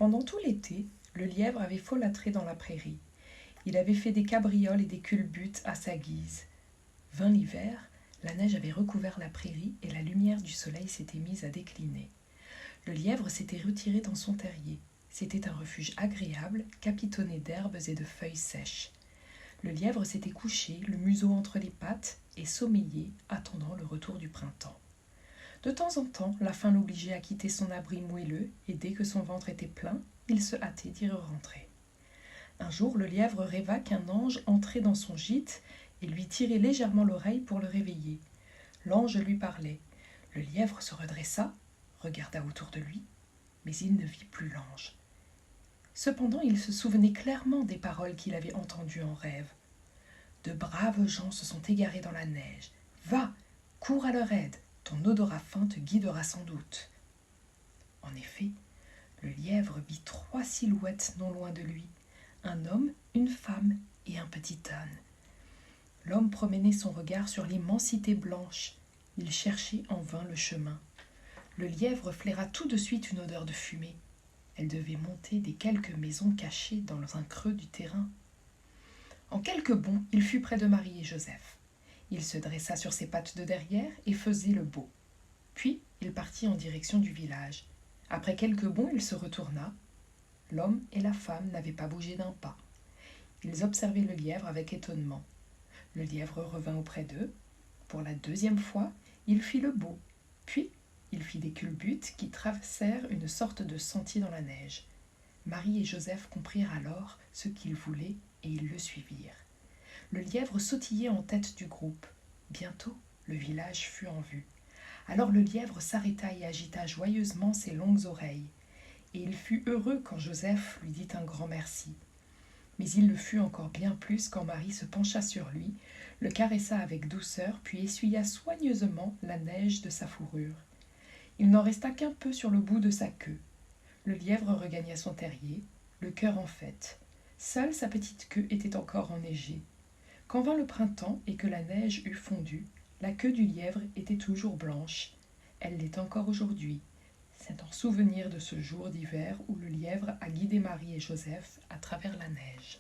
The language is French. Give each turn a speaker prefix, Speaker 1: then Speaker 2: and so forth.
Speaker 1: Pendant tout l'été, le lièvre avait folâtré dans la prairie. Il avait fait des cabrioles et des culbutes à sa guise. Vint l'hiver, la neige avait recouvert la prairie et la lumière du soleil s'était mise à décliner. Le lièvre s'était retiré dans son terrier. C'était un refuge agréable, capitonné d'herbes et de feuilles sèches. Le lièvre s'était couché, le museau entre les pattes, et sommeillait, attendant le retour du printemps. De temps en temps, la faim l'obligeait à quitter son abri moelleux, et dès que son ventre était plein, il se hâtait d'y rentrer. Un jour, le lièvre rêva qu'un ange entrait dans son gîte et lui tirait légèrement l'oreille pour le réveiller. L'ange lui parlait. Le lièvre se redressa, regarda autour de lui, mais il ne vit plus l'ange. Cependant, il se souvenait clairement des paroles qu'il avait entendues en rêve. « De braves gens se sont égarés dans la neige. Va, cours à leur aide, ton odorat fin te guidera sans doute. » En effet, le lièvre vit 3 silhouettes non loin de lui, un homme, une femme et un petit âne. L'homme promenait son regard sur l'immensité blanche. Il cherchait en vain le chemin. Le lièvre flaira tout de suite une odeur de fumée. Elle devait monter des quelques maisons cachées dans un creux du terrain. En quelques bonds, il fut près de Marie et Joseph. Il se dressa sur ses pattes de derrière et faisait le beau. Puis, il partit en direction du village. Après quelques bonds, il se retourna. L'homme et la femme n'avaient pas bougé d'un pas. Ils observaient le lièvre avec étonnement. Le lièvre revint auprès d'eux. Pour la 2e fois, il fit le beau. Puis, il fit des culbutes qui traversèrent une sorte de sentier dans la neige. Marie et Joseph comprirent alors ce qu'il voulait et ils le suivirent. Le lièvre sautillait en tête du groupe. Bientôt, le village fut en vue. Alors le lièvre s'arrêta et agita joyeusement ses longues oreilles. Et il fut heureux quand Joseph lui dit un grand merci. Mais il le fut encore bien plus quand Marie se pencha sur lui, le caressa avec douceur, puis essuya soigneusement la neige de sa fourrure. Il n'en resta qu'un peu sur le bout de sa queue. Le lièvre regagna son terrier, le cœur en fête. Seule sa petite queue était encore enneigée. Quand vint le printemps et que la neige eut fondu, la queue du lièvre était toujours blanche. Elle l'est encore aujourd'hui. C'est en souvenir de ce jour d'hiver où le lièvre a guidé Marie et Joseph à travers la neige.